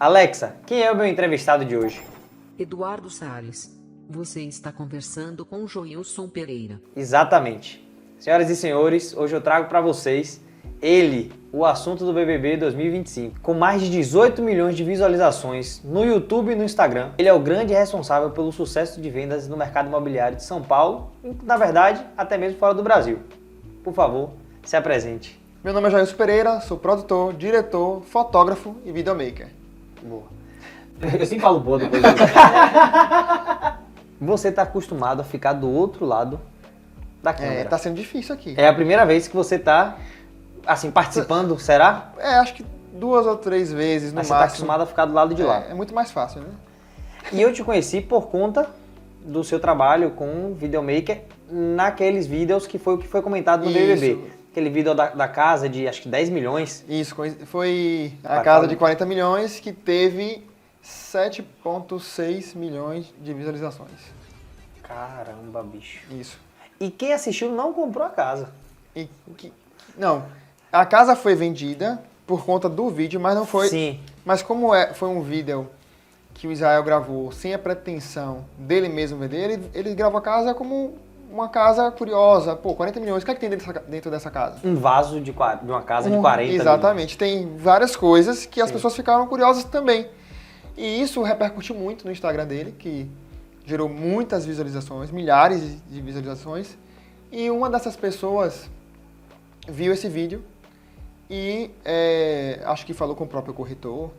Alexa, quem é o meu entrevistado de hoje? Eduardo Salles. Você está conversando com Joilson Pereira. Exatamente. Senhoras e senhores, hoje eu trago para vocês ele, o assunto do BBB 2025. Com mais de 18 milhões de visualizações no YouTube e no Instagram, ele é o grande responsável pelo sucesso de vendas no mercado imobiliário de São Paulo e, na verdade, até mesmo fora do Brasil. Por favor, se apresente. Meu nome é Joilson Pereira, sou produtor, diretor, fotógrafo e videomaker. Boa. Eu sempre falo boa depois. Você está acostumado a ficar do outro lado da câmera. Tá sendo difícil aqui. É a primeira vez que você está, assim, participando, será? Acho que 2 ou 3 vezes no Mas você máximo. está acostumado a ficar do lado de lá. É muito mais fácil, né? E eu te conheci por conta do seu trabalho com videomaker naqueles vídeos que foi o que foi comentado no BBB. Aquele vídeo da casa de acho que 10 milhões. Isso, foi a casa de 40 milhões que teve 7,6 milhões de visualizações. Caramba, bicho. Isso. E quem assistiu não comprou a casa. Não, a casa foi vendida por conta do vídeo, mas não foi... Sim. Mas como foi um vídeo que o Israel gravou sem a pretensão dele mesmo vender, ele gravou a casa como uma casa curiosa. Pô, 40 milhões, o que é que tem dentro dessa casa? Um vaso de uma casa de 40 Exatamente, tem várias coisas que as pessoas ficaram curiosas também. E isso repercutiu muito no Instagram dele, que gerou muitas visualizações, milhares de visualizações. E uma dessas pessoas viu esse vídeo e acho que falou com o próprio corretor.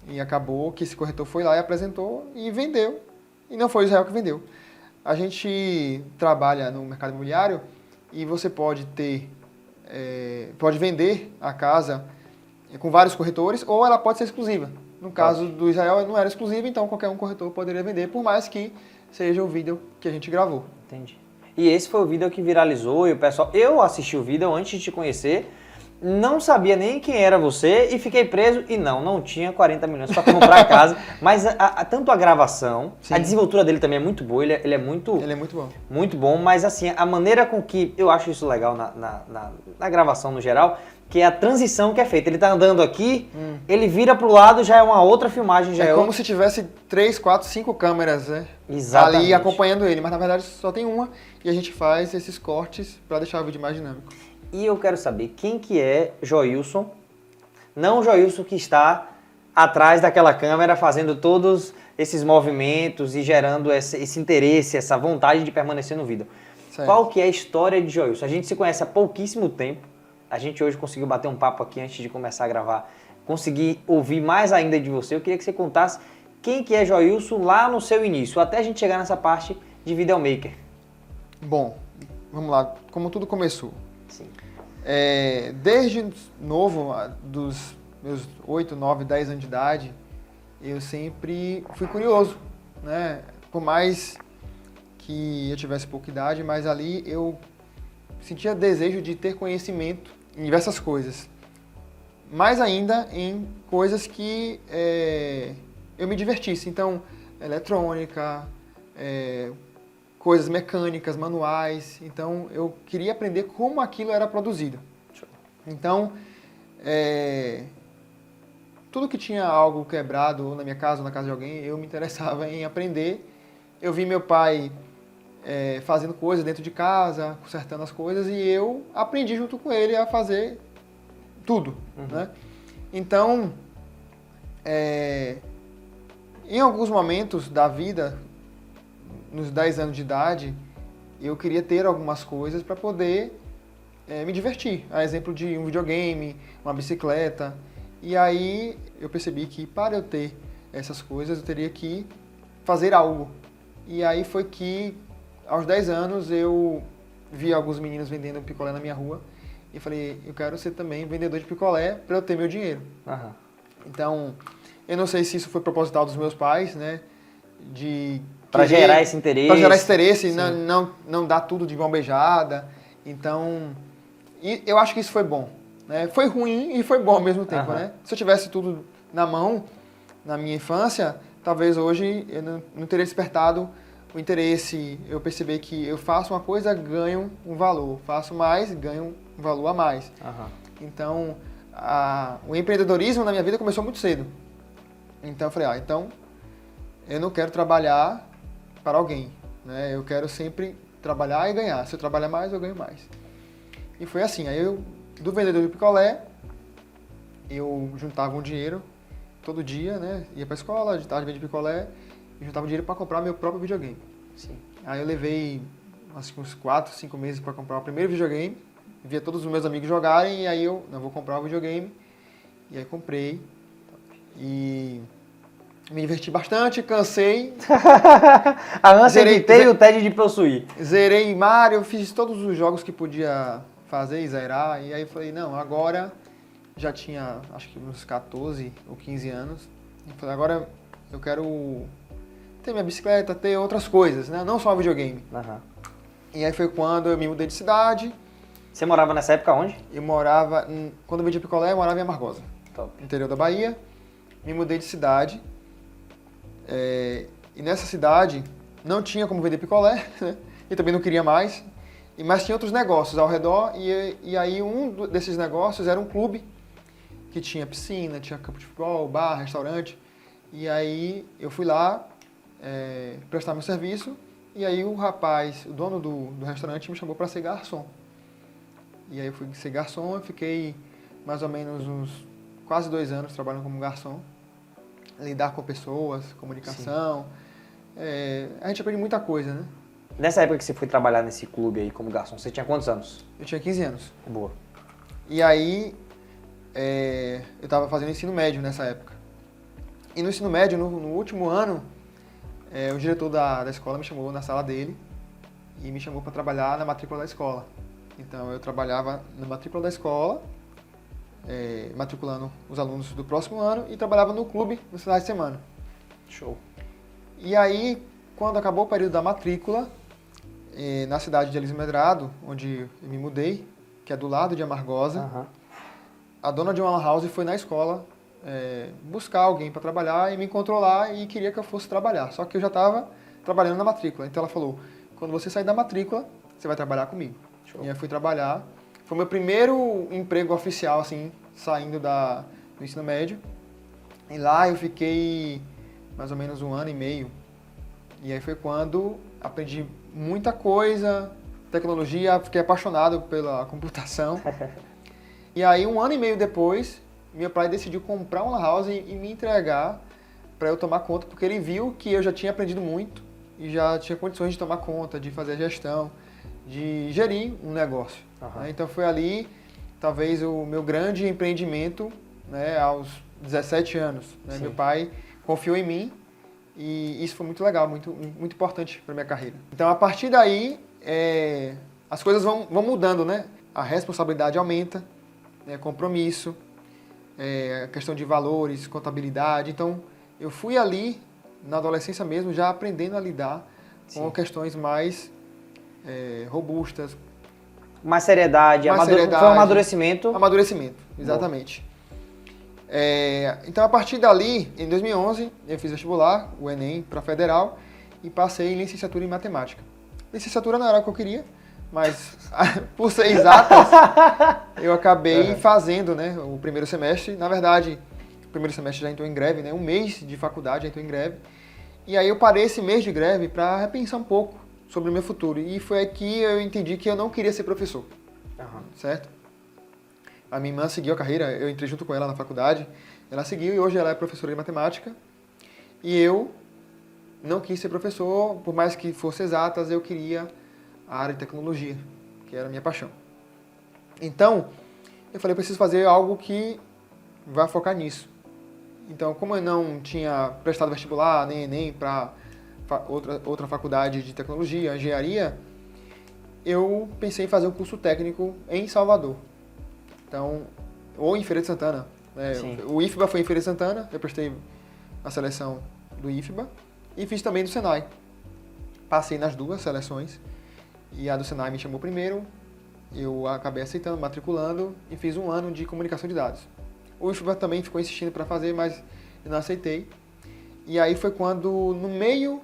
E acabou que esse corretor foi lá e apresentou e vendeu. E não foi o Israel que vendeu. A gente trabalha no mercado imobiliário e você pode pode vender a casa com vários corretores ou ela pode ser exclusiva. No caso do Israel não era exclusiva, então qualquer um corretor poderia vender, por mais que seja o vídeo que a gente gravou. Entendi. E esse foi o vídeo que viralizou e o pessoal... Eu assisti o vídeo antes de te conhecer, não sabia nem quem era você e fiquei preso e não tinha 40 milhões para comprar a casa, mas tanto a gravação, Sim. A desenvoltura dele também é muito boa, ele é muito... Ele é muito bom. Muito bom, mas assim, a maneira com que... Eu acho isso legal na gravação no geral, que é a transição que é feita. Ele tá andando aqui, ele vira pro lado, já é uma outra filmagem, já é como outra... se tivesse 3, 4, 5 câmeras, né? Exatamente. Ali acompanhando ele, mas na verdade só tem uma e a gente faz esses cortes para deixar o vídeo mais dinâmico. E eu quero saber quem que é Joilson, não o Joilson que está atrás daquela câmera fazendo todos esses movimentos e gerando esse interesse, essa vontade de permanecer no vídeo. Certo. Qual que é a história de Joilson? A gente se conhece há pouquíssimo tempo, a gente hoje conseguiu bater um papo aqui antes de começar a gravar, consegui ouvir mais ainda de você. Eu queria que você contasse quem que é Joilson lá no seu início, até a gente chegar nessa parte de videomaker. Bom, vamos lá, como tudo começou. Sim. Desde novo, dos meus 8, 9, 10 anos de idade, eu sempre fui curioso, né? Por mais que eu tivesse pouca idade, mas ali eu sentia desejo de ter conhecimento em diversas coisas. Mais ainda em coisas que eu me divertisse. Então, eletrônica, coisas mecânicas, manuais. Então, eu queria aprender como aquilo era produzido. Então, tudo que tinha algo quebrado ou na minha casa ou na casa de alguém, eu me interessava em aprender. Eu vi meu pai fazendo coisas dentro de casa, consertando as coisas, e eu aprendi junto com ele a fazer tudo. Né? Então, em alguns momentos da vida, nos 10 anos de idade, eu queria ter algumas coisas para poder me divertir. A exemplo de um videogame, uma bicicleta. E aí eu percebi que para eu ter essas coisas, eu teria que fazer algo. E aí foi que, aos 10 anos, eu vi alguns meninos vendendo picolé na minha rua. E falei, eu quero ser também vendedor de picolé para eu ter meu dinheiro. Aham. Então, eu não sei se isso foi proposital dos meus pais, né? Para gerar esse interesse. Para gerar esse interesse, não dar tudo de mão beijada. Então, eu acho que isso foi bom. Né? Foi ruim e foi bom ao mesmo tempo. Né? Se eu tivesse tudo na mão, na minha infância, talvez hoje eu não teria despertado o interesse. Eu percebi que eu faço uma coisa, ganho um valor. Faço mais, ganho um valor a mais. Então, o empreendedorismo na minha vida começou muito cedo. Então eu falei, então eu não quero trabalhar para alguém, né? Eu quero sempre trabalhar e ganhar. Se eu trabalhar mais, eu ganho mais. E foi assim, aí eu, do vendedor de picolé, eu juntava um dinheiro todo dia, né? Ia pra escola, de tarde vendia picolé, e juntava um dinheiro para comprar meu próprio videogame. Sim. Aí eu levei acho que uns 4, 5 meses para comprar o primeiro videogame, via todos os meus amigos jogarem, e aí eu, não, vou comprar o videogame, e aí comprei, e me diverti bastante, cansei, A ânsia de ter e o tédio de possuir. zerei Mario, fiz todos os jogos que podia fazer e zerar, e aí falei, não, agora já tinha acho que uns 14 ou 15 anos, e falei, agora eu quero ter minha bicicleta, ter outras coisas, né? Não só videogame. Aham. E aí foi quando eu me mudei de cidade. Você morava nessa época onde? Eu morava, quando eu vendia picolé, eu morava em Amargosa, Top. interior da Bahia. Me mudei de cidade. E nessa cidade não tinha como vender picolé, né? E também não queria mais. Mas tinha outros negócios ao redor. E aí desses negócios era um clube que tinha piscina, tinha campo de futebol, bar, restaurante. E aí eu fui lá prestar meu serviço. E aí o rapaz, o dono do restaurante, me chamou para ser garçom. E aí eu fui ser garçom, eu fiquei mais ou menos uns quase 2 anos trabalhando como garçom. Lidar com pessoas, comunicação. A gente aprende muita coisa, né? Nessa época que você foi trabalhar nesse clube aí como garçom, você tinha quantos anos? Eu tinha 15 anos. Boa. E aí eu estava fazendo ensino médio nessa época. E no ensino médio, no último ano, o diretor da escola me chamou na sala dele e me chamou para trabalhar na matrícula da escola. Então eu trabalhava na matrícula da escola, matriculando os alunos do próximo ano e trabalhava no clube nos finais de semana. Show. E aí, quando acabou o período da matrícula, na cidade de Elísio Medrado, onde eu me mudei, que é do lado de Amargosa, Aham. a dona de uma lan house foi na escola buscar alguém para trabalhar e me encontrou lá e queria que eu fosse trabalhar. Só que eu já estava trabalhando na matrícula. Então ela falou, quando você sair da matrícula, você vai trabalhar comigo. Show. E aí eu fui trabalhar. Foi meu primeiro emprego oficial, assim, saindo do ensino médio. E lá eu fiquei mais ou menos 1 ano e meio. E aí foi quando aprendi muita coisa, tecnologia, fiquei apaixonado pela computação. E aí 1 ano e meio depois, meu pai decidiu comprar uma lan house e me entregar para eu tomar conta, porque ele viu que eu já tinha aprendido muito e já tinha condições de tomar conta, de fazer a gestão, de gerir um negócio. Aham. Né? Então foi ali, talvez, o meu grande empreendimento, né, aos 17 anos. Né? Sim. Meu pai confiou em mim e isso foi muito legal, muito, muito importante para minha carreira. Então, a partir daí, as coisas vão mudando, né? A responsabilidade aumenta, né? Compromisso, a questão de valores, contabilidade. Então, eu fui ali, na adolescência mesmo, já aprendendo a lidar com Sim. questões mais robustas. Mais seriedade, Mais seriedade. foi um amadurecimento. Amadurecimento, exatamente. Então, a partir dali, em 2011, eu fiz vestibular, o Enem, para Federal, e passei em licenciatura em matemática. Licenciatura não era o que eu queria, mas por ser exatas, eu acabei fazendo, né, o primeiro semestre. Na verdade, o primeiro semestre já entrou em greve, né, 1 mês de faculdade já entrou em greve. E aí eu parei esse mês de greve para repensar um pouco sobre o meu futuro. E foi aí que eu entendi que eu não queria ser professor, Aham. certo? A minha irmã seguiu a carreira, eu entrei junto com ela na faculdade, ela seguiu e hoje ela é professora de matemática. E eu não quis ser professor, por mais que fosse exatas, eu queria a área de tecnologia, que era a minha paixão. Então, eu falei, eu preciso fazer algo que vai focar nisso. Então, como eu não tinha prestado vestibular, nem Enem para outra faculdade de tecnologia, engenharia, eu pensei em fazer um curso técnico em Salvador. Então, ou em Feira de Santana. Né? Sim. O IFBA foi em Feira de Santana, eu prestei a seleção do IFBA e fiz também do Senai. Passei nas 2 seleções e a do Senai me chamou primeiro, eu acabei aceitando, matriculando e fiz 1 ano de comunicação de dados. O IFBA também ficou insistindo para fazer, mas eu não aceitei. E aí foi quando, no meio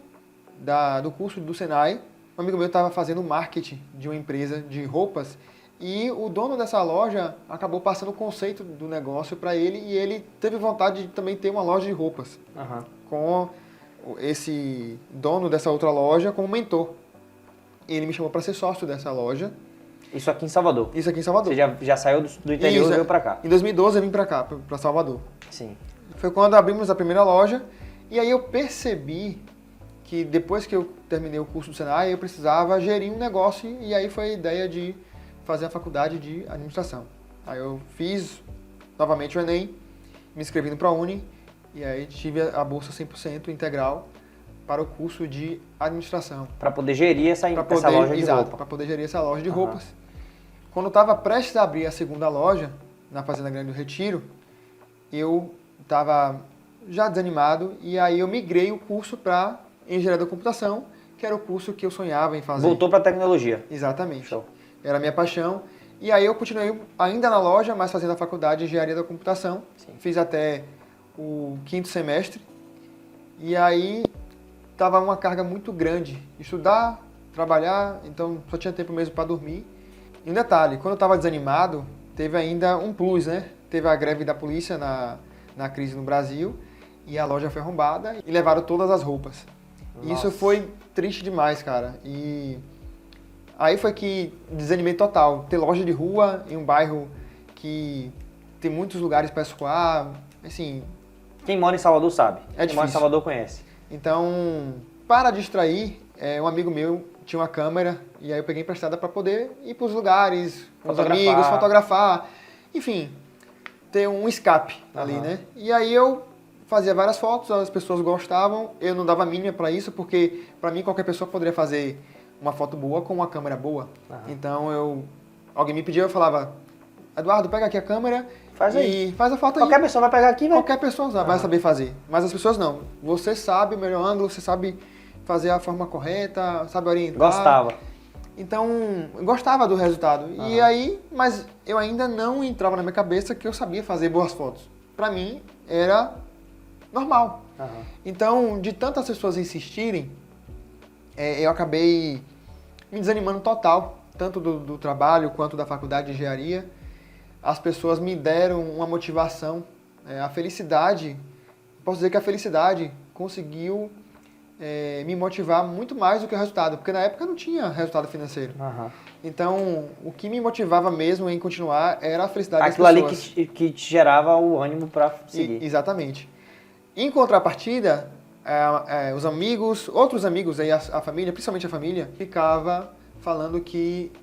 do curso do Senai, um amigo meu estava fazendo marketing de uma empresa de roupas E o dono dessa loja acabou passando o conceito do negócio para ele e ele teve vontade de também ter uma loja de roupas Aham. com esse dono dessa outra loja como mentor. Ele me chamou para ser sócio dessa loja. Isso aqui em Salvador. Isso aqui em Salvador. Você já saiu do interior Isso, e veio pra cá. Em 2012 eu vim para cá, para Salvador. Sim. Foi quando abrimos a primeira loja e aí eu percebi que depois que eu terminei o curso do Senai, eu precisava gerir um negócio e aí foi a ideia de fazer a faculdade de administração. Aí eu fiz novamente o Enem, me inscrevi no ProUni e aí tive a bolsa 100% integral para o curso de administração. Pra poder gerir essa Para loja de roupa. para poder gerir essa loja de roupas. Quando eu estava prestes a abrir a segunda loja, na Fazenda Grande do Retiro, eu estava já desanimado e aí eu migrei o curso para Engenharia da Computação, que era o curso que eu sonhava em fazer. Voltou pra tecnologia. Exatamente. Show. Era a minha paixão. E aí eu continuei ainda na loja, mas fazendo a faculdade de Engenharia da Computação. Sim. Fiz até o 5º semestre. E aí estava uma carga muito grande. Estudar, trabalhar, então só tinha tempo mesmo para dormir. E um detalhe, quando eu estava desanimado, teve ainda um plus, né? Teve a greve da polícia na crise no Brasil. E a loja foi arrombada e levaram todas as roupas. E isso foi triste demais, cara. E aí foi que desanimei total. Ter loja de rua em um bairro que tem muitos lugares para escoar, assim... Quem mora em Salvador sabe. É Quem mora em difícil. Salvador conhece. Então, para distrair, um amigo meu tinha uma câmera e aí eu peguei emprestada para poder ir para os lugares, com os Fotografar. amigos, fotografar. Enfim, ter um escape ali, né? E aí eu fazia várias fotos, as pessoas gostavam, eu não dava mínima para isso, porque para mim qualquer pessoa poderia fazer uma foto boa com uma câmera boa. Então alguém me pedia, eu falava, Eduardo, pega aqui a câmera Faz e faz a foto Qualquer aí. pessoa vai pegar aqui, vai. Qualquer pessoa vai saber fazer, mas as pessoas não. Você sabe o melhor ângulo, você sabe fazer a forma correta, sabe orientar. Gostava. Então, eu gostava do resultado. E aí, mas eu ainda não entrava na minha cabeça que eu sabia fazer boas fotos. Pra mim, era normal. Então, de tantas pessoas insistirem, eu acabei me desanimando total, tanto do trabalho quanto da faculdade de engenharia. As pessoas me deram uma motivação, a felicidade, posso dizer que a felicidade conseguiu me motivar muito mais do que o resultado, porque na época não tinha resultado financeiro. Então, o que me motivava mesmo em continuar era a felicidade Aquilo das ali pessoas. que te gerava o ânimo pra seguir. Exatamente. Em contrapartida, os amigos, outros amigos, aí, a família, principalmente a família, ficava falando que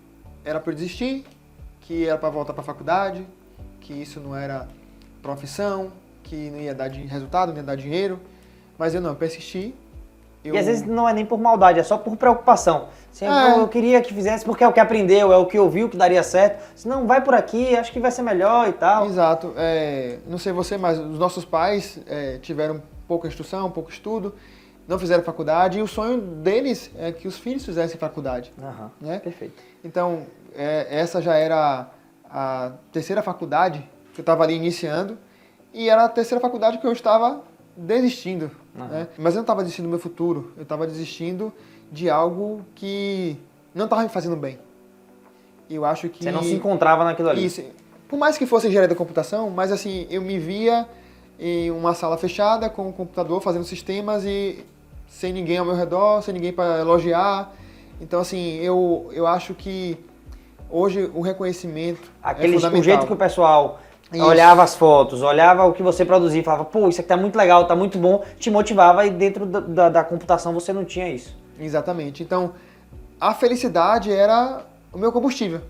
era para eu desistir, que era para voltar para a faculdade, que isso não era profissão, que não ia dar resultado, não ia dar dinheiro. Mas eu não, persisti. E às vezes não é nem por maldade, é só por preocupação. Assim, eu queria que fizesse porque é o que aprendeu, é o que ouviu que daria certo. Se não, vai por aqui, acho que vai ser melhor e tal. Exato. Não sei você, mas os nossos pais tiveram pouca instrução, pouco estudo, não fizeram faculdade e o sonho deles é que os filhos fizessem faculdade. Né? Perfeito. Então, essa já era a terceira faculdade que eu estava ali iniciando e era a terceira faculdade que eu estava desistindo. Né? Mas eu não estava desistindo do meu futuro, eu estava desistindo de algo que não estava me fazendo bem. Eu acho que... Você não se encontrava naquilo ali. Isso. Por mais que fosse engenharia da computação, mas assim, eu me via em uma sala fechada com um computador fazendo sistemas e sem ninguém ao meu redor, sem ninguém para elogiar. Então assim, eu acho que hoje o reconhecimento é fundamental. O jeito que o pessoal Isso. olhava as fotos, olhava o que você produzia e falava, pô, isso aqui tá muito legal, tá muito bom, te motivava e dentro da computação você não tinha isso. Exatamente. Então, a felicidade era o meu combustível.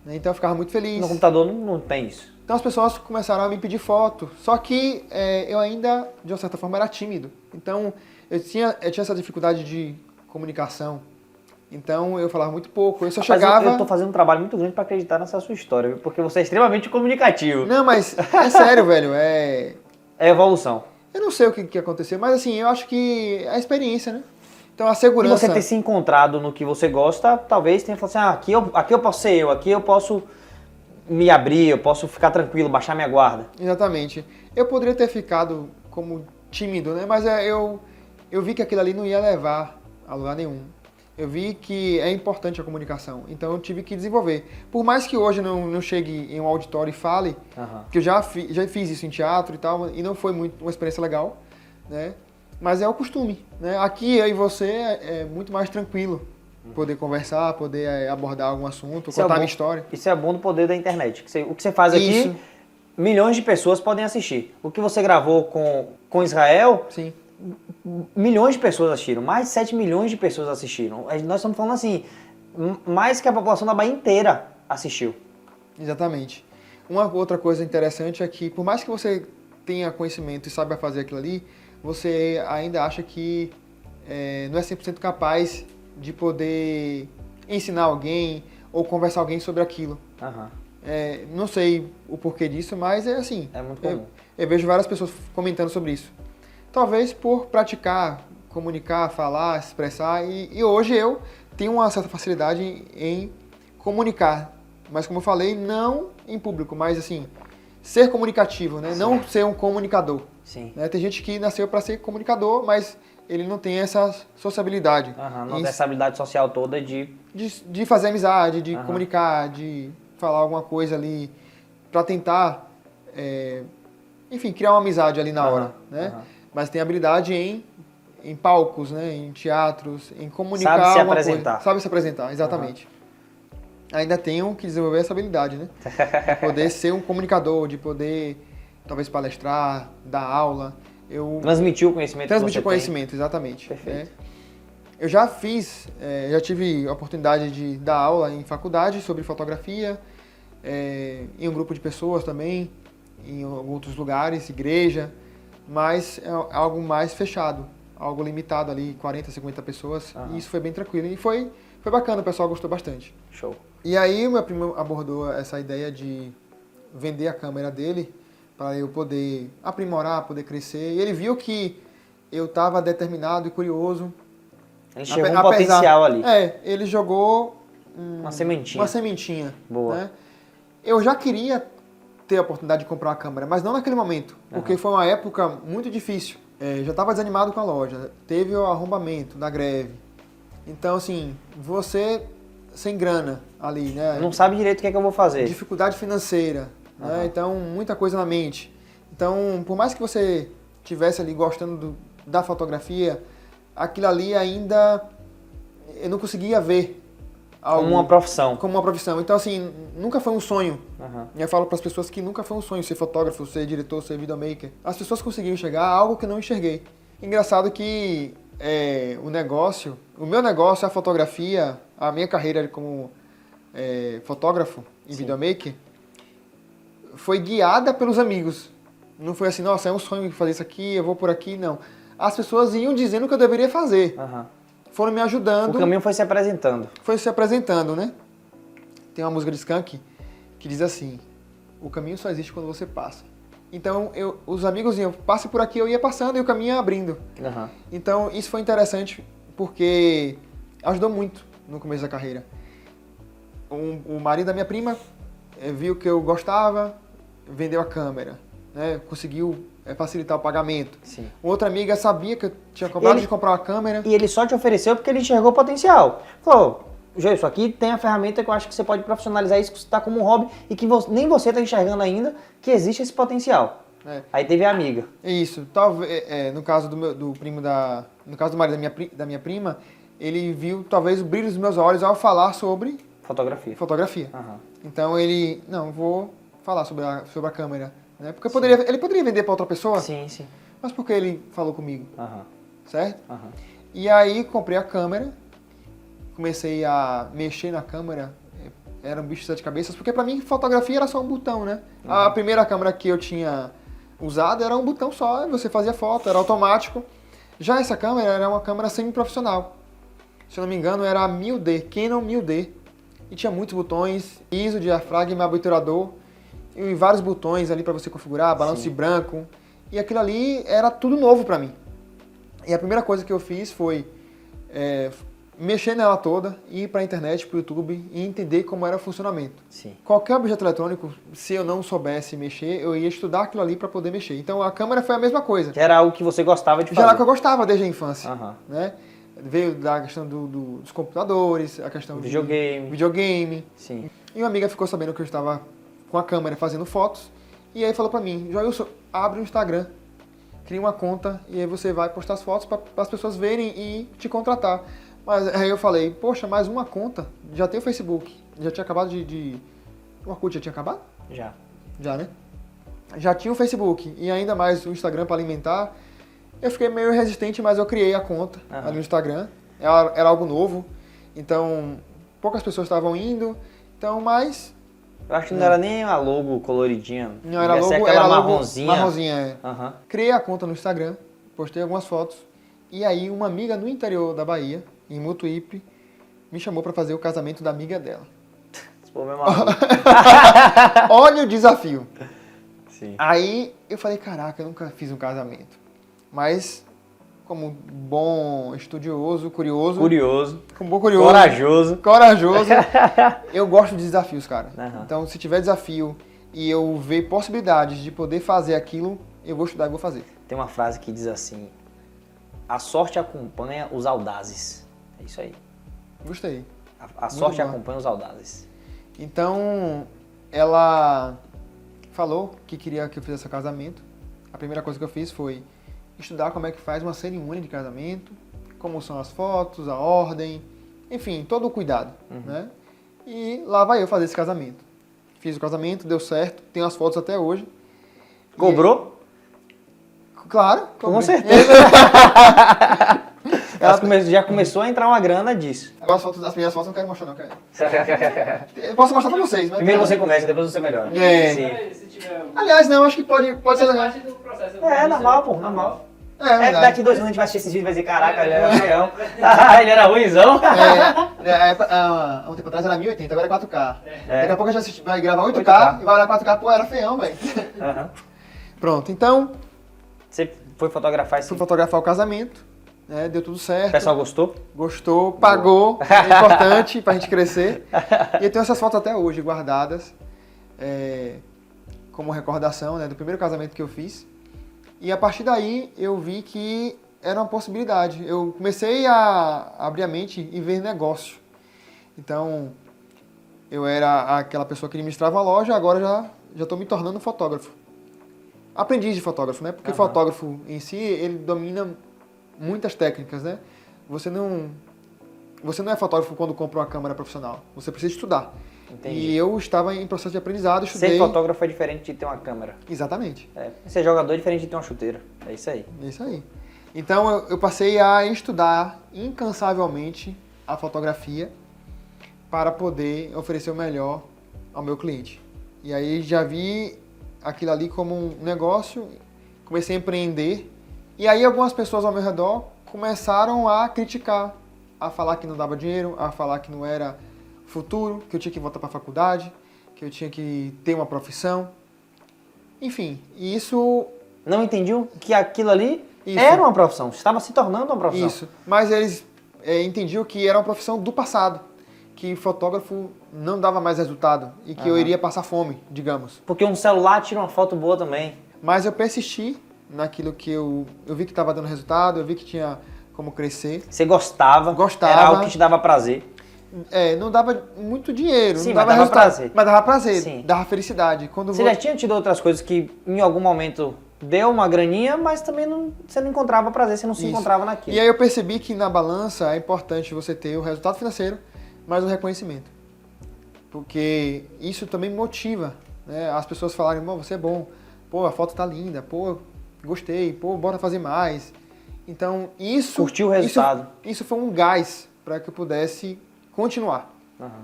Então eu ficava muito feliz. No computador não tem isso. Então as pessoas começaram a me pedir foto, só que eu ainda, de uma certa forma, era tímido. Então eu tinha essa dificuldade de comunicação. Então eu falava muito pouco, eu só chegava... Eu tô fazendo um trabalho muito grande pra acreditar nessa sua história, viu? Porque você é extremamente comunicativo. Não, mas é sério, velho, É evolução. Eu não sei o que aconteceu, mas assim, eu acho que é a experiência, né? Então a E segurança... você ter se encontrado no que você gosta, talvez tenha falado assim, aqui eu posso ser eu, aqui eu posso me abrir, eu posso ficar tranquilo, baixar minha guarda. Exatamente. Eu poderia ter ficado como tímido, né? Mas eu vi que aquilo ali não ia levar a lugar nenhum. eu vi que é importante a comunicação. Então eu tive que desenvolver. Por mais que hoje não chegue em um auditório e fale, que eu já fiz isso em teatro e tal, e não foi uma experiência legal, né? Mas é o costume, né? Aqui eu e você é muito mais tranquilo poder conversar, poder abordar algum assunto, contar a minha história. Isso é bom do poder da internet. O que você faz aqui, Isso. milhões de pessoas podem assistir. O que você gravou com Israel, Sim. milhões de pessoas assistiram. Mais de 7 milhões de pessoas assistiram. Nós estamos falando assim, mais que a população da Bahia inteira assistiu. Exatamente. Uma outra coisa interessante é que, por mais que você tenha conhecimento e saiba fazer aquilo ali, você ainda acha que não é 100% capaz de poder ensinar alguém ou conversar alguém sobre aquilo. Não sei o porquê disso, mas é assim. É muito comum. Eu vejo várias pessoas comentando sobre isso. Talvez por praticar, comunicar, falar, expressar. E hoje eu tenho uma certa facilidade em comunicar. Mas como eu falei, não em público, mas assim, ser comunicativo, né? Não ser um comunicador. Sim. Né? Tem gente que nasceu para ser comunicador, mas ele não tem essa sociabilidade. Não tem essa habilidade social toda de fazer amizade, de comunicar, de falar alguma coisa ali para tentar, enfim, criar uma amizade ali na hora, né? Mas tem habilidade em palcos, né? Em teatros, em comunicar Sabe se alguma apresentar. coisa. Sabe se apresentar, exatamente. Ainda tenho que desenvolver essa habilidade, né? De poder ser um comunicador, de poder talvez palestrar, dar aula. transmitir o conhecimento. Transmitir conhecimento, exatamente. Perfeito. Eu já tive a oportunidade de dar aula em faculdade sobre fotografia, em um grupo de pessoas também, em outros lugares, igreja, mas é algo mais fechado, algo limitado ali, 40, 50 pessoas, e isso foi bem tranquilo. E foi bacana, o pessoal gostou bastante. Show. E aí o meu primo abordou essa ideia de vender a câmera dele para eu poder aprimorar, poder crescer. E ele viu que eu estava determinado e curioso. Ele enxergou um potencial ali. Ele jogou uma sementinha. Uma sementinha. Boa. Né? Eu já queria ter a oportunidade de comprar uma câmera, mas não naquele momento, porque foi uma época muito difícil. Já estava desanimado com a loja, teve o arrombamento da greve. Então, assim, você sem grana ali, né? Não sabe direito o que é que eu vou fazer. Dificuldade financeira, né? Então, muita coisa na mente. Então, por mais que você estivesse ali gostando da fotografia, aquilo ali ainda eu não conseguia ver algo como uma profissão. Como uma profissão. Então, assim, nunca foi um sonho. Eu falo para as pessoas que nunca foi um sonho ser fotógrafo, ser diretor, ser videomaker. As pessoas conseguiram enxergar algo que eu não enxerguei. Engraçado que o meu negócio, a fotografia, a minha carreira como fotógrafo e videomaker, foi guiada pelos amigos. Não foi assim, nossa, é um sonho fazer isso aqui, eu vou por aqui, não. As pessoas iam dizendo o que eu deveria fazer. Foram me ajudando. O caminho foi se apresentando. Foi se apresentando, né? Tem uma música de Skank que diz assim, o caminho só existe quando você passa. Então, os amigos iam, passe por aqui, eu ia passando e o caminho ia abrindo. Então, isso foi interessante porque ajudou muito no começo da carreira. O marido da minha prima viu que eu gostava, vendeu a câmera, né? Conseguiu facilitar o pagamento. Sim. Outra amiga sabia que eu tinha acabado de comprar uma câmera. E ele só te ofereceu porque ele enxergou potencial. Falou, Jô, isso aqui tem a ferramenta que eu acho que você pode profissionalizar isso, que você está como um hobby e que nem você está enxergando ainda que existe esse potencial. Aí teve a amiga. Isso. Talvez, no caso do primo no caso do marido da minha prima, ele viu talvez o brilho dos meus olhos ao falar sobre fotografia. Então ele, não, vou falar sobre a câmera. Né? Porque ele poderia vender para outra pessoa. Sim. Mas por que ele falou comigo? Certo? E aí comprei a câmera, comecei a mexer na câmera, era um bicho de 7 cabeças, porque para mim fotografia era só um botão, né? A primeira câmera que eu tinha usado era um botão só, você fazia foto, era automático. Já essa câmera era uma câmera semi-profissional. Se eu não me engano, era a 1000D, Canon 1000D. E tinha muitos botões, ISO, diafragma, obturador, e vários botões ali para você configurar, balanço de branco. E aquilo ali era tudo novo para mim. E a primeira coisa que eu fiz foi mexer nela toda, ir para a internet, para o YouTube e entender como era o funcionamento. Qualquer objeto eletrônico, se eu não soubesse mexer, eu ia estudar aquilo ali para poder mexer. Então a câmera foi a mesma coisa. Que era algo que você gostava de fazer. Já era o que eu gostava desde a infância. Né? Veio da questão dos computadores, a questão Videogame. de videogame. Sim. E uma amiga ficou sabendo que eu estava com a câmera fazendo fotos. E aí falou pra mim, Joilson, abre o Instagram, cria uma conta e aí você vai postar as fotos para as pessoas verem e te contratar. Mas aí eu falei, poxa, mais uma conta, já tem o Facebook, já tinha acabado O Orkut já tinha acabado? Já. Já, né? Já tinha o Facebook e ainda mais o Instagram para alimentar. Eu fiquei meio resistente, mas eu criei a conta ali no Instagram. Era algo novo, então poucas pessoas estavam indo, então, mas... Eu acho que não era nem a logo coloridinha. Não, era Devia ser logo, aquela era logo marronzinha. marronzinha, é. Aham. Criei a conta no Instagram, postei algumas fotos, e aí uma amiga no interior da Bahia, em Mutuípe, me chamou para fazer o casamento da amiga dela. Esse povo é maluco. Olha o desafio. Sim. Aí eu falei, caraca, eu nunca fiz um casamento. Mas, como bom estudioso, curioso, como bom curioso, corajoso, eu gosto de desafios, cara. Aham. Então, se tiver desafio e eu ver possibilidades de poder fazer aquilo, eu vou estudar e vou fazer. Tem uma frase que diz assim: a sorte acompanha os audazes. É isso aí. Gostei. A sorte bom. acompanha os audazes. Então, ela falou que queria que eu fizesse casamento. A primeira coisa que eu fiz foi estudar como é que faz uma cerimônia de casamento, como são as fotos, a ordem, enfim, todo o cuidado, né? E lá vai eu fazer esse casamento. Fiz o casamento, deu certo, tenho as fotos até hoje. Cobrou? Claro. Com cobrei. certeza. Já começou a entrar uma grana disso. Agora as primeiras fotos eu não quero mostrar não, cara. Eu posso mostrar pra vocês, mas... Primeiro você começa, depois você melhora. É. Sim. Se tiver Aliás, não, acho que pode ser legal. parte do processo. É normal, pô, normal. É É, verdade. daqui 2 anos a gente vai assistir esses vídeos e vai dizer, caraca, ele era feião. Ele era ruimzão. Um tempo atrás era 1080, agora é 4K. É. Daqui a pouco a gente vai gravar 8K, 8K. e vai olhar 4K, pô, era feião, velho. Aham. Pronto, então, Você foi fotografar esse... fui fotografar o casamento, né, deu tudo O certo. pessoal gostou? Gostou, pagou, é importante pra gente crescer. E eu tenho essas fotos até hoje guardadas, como recordação, né, do primeiro casamento que eu fiz. E a partir daí eu vi que era uma possibilidade. Eu comecei a abrir a mente e ver negócio. Então, eu era aquela pessoa que administrava a loja, agora já estou me tornando fotógrafo. Aprendiz de fotógrafo, né? Porque fotógrafo em si, ele domina muitas técnicas, né? Você não é fotógrafo quando compra uma câmera profissional. Você precisa estudar. Entendi. E eu estava em processo de aprendizado, estudei... Ser fotógrafo é diferente de ter uma câmera. Exatamente. É. Ser jogador é diferente de ter uma chuteira. É isso aí. É isso aí. Então eu passei a estudar incansavelmente a fotografia para poder oferecer o melhor ao meu cliente. E aí já vi aquilo ali como um negócio, comecei a empreender. E aí algumas pessoas ao meu redor começaram a criticar, a falar que não dava dinheiro, a falar que não era futuro, que eu tinha que voltar para a faculdade, que eu tinha que ter uma profissão. Enfim, e isso... Não entendiam que aquilo ali Isso. era uma profissão. Estava se tornando uma profissão. Isso, mas eles entendiam que era uma profissão do passado, que fotógrafo não dava mais resultado e que eu iria passar fome, digamos. Porque um celular tira uma foto boa também. Mas eu persisti naquilo que eu vi que estava dando resultado, eu vi que tinha como crescer. Você gostava. Gostava. Era algo que te dava prazer. Não dava muito dinheiro, Sim, não dava mas dava resultado, prazer. mas dava prazer, Sim. dava felicidade. Quando Você já tinha tido outras coisas que em algum momento deu uma graninha, mas também você não encontrava prazer, você não se Isso. encontrava naquilo. E aí eu percebi que na balança é importante você ter o resultado financeiro, mas o reconhecimento. Porque isso também motiva, né? As pessoas falarem, você é bom, pô, a foto tá linda, pô, gostei, pô, bora fazer mais. Então isso... Curtiu o resultado. Isso foi um gás para que eu pudesse continuar. Aham.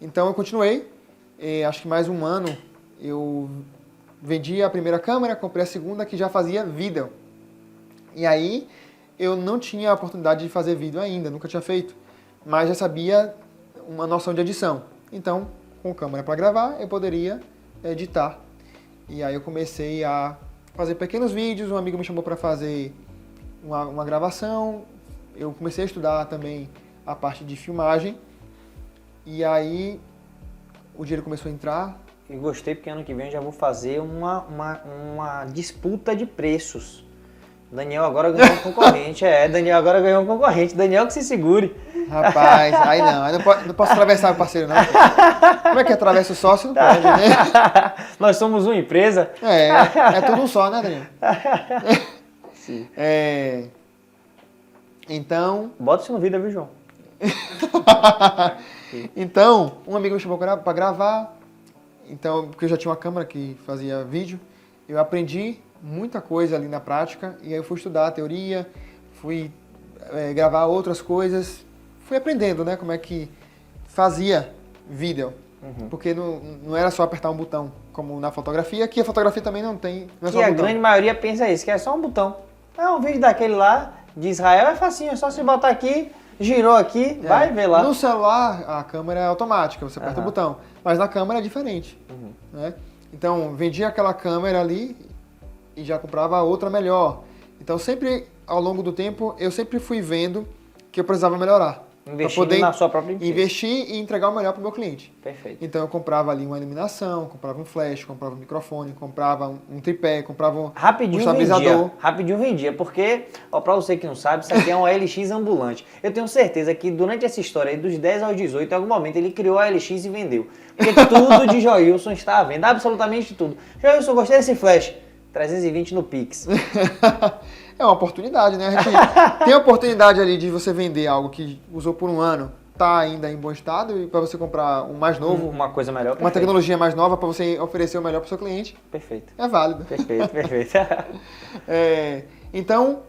Então eu continuei, acho que mais um ano eu vendi a primeira câmera, comprei a segunda que já fazia vídeo. E aí eu não tinha a oportunidade de fazer vídeo ainda, nunca tinha feito, mas já sabia uma noção de edição. Então, com câmera para gravar, eu poderia editar. E aí eu comecei a fazer pequenos vídeos, um amigo me chamou para fazer uma gravação, eu comecei a estudar também a parte de filmagem, e aí o dinheiro começou a entrar. E gostei porque ano que vem eu já vou fazer uma disputa de preços. Daniel agora ganhou um concorrente, Daniel agora ganhou um concorrente. Daniel que se segure. Rapaz, aí não posso atravessar o parceiro não. Como é que atravessa o sócio? Não pode, né? Nós somos uma empresa. É tudo um só, né, Daniel? Sim. Então, Bota isso no vídeo, viu, João? então, um amigo me chamou para gravar, então, porque eu já tinha uma câmera que fazia vídeo, eu aprendi muita coisa ali na prática, e aí eu fui estudar a teoria, fui gravar outras coisas, fui aprendendo, né, como é que fazia vídeo, porque não era só apertar um botão, como na fotografia, que a fotografia também não tem, não é só Que um a botão. grande maioria pensa isso, que é só um botão. Um vídeo daquele lá, de Israel, é facinho, é só se botar aqui, girou aqui, vai ver lá. No celular, a câmera é automática, você aperta o botão. Mas na câmera é diferente. Né? Então, vendia aquela câmera ali e já comprava outra melhor. Então, sempre, ao longo do tempo, eu sempre fui vendo que eu precisava melhorar. Investindo na sua própria empresa. Investir e entregar o melhor para o meu cliente. Perfeito. Então, eu comprava ali uma iluminação, comprava um flash, comprava um microfone, comprava um tripé, comprava um estabilizador. Rapidinho vendia, porque, pra você que não sabe, isso aqui é um OLX ambulante. Eu tenho certeza que durante essa história aí, dos 10 aos 18, em algum momento ele criou a OLX e vendeu. Porque tudo de Joilson está à venda, absolutamente tudo. Joilson, gostei desse flash. 320 no Pix. É uma oportunidade, né? A gente tem a oportunidade ali de você vender algo que usou por um ano, tá ainda em bom estado, e para você comprar um mais novo, Uma coisa melhor. uma tecnologia mais nova para você oferecer o melhor para o seu cliente. Perfeito. É válido. Perfeito. Então,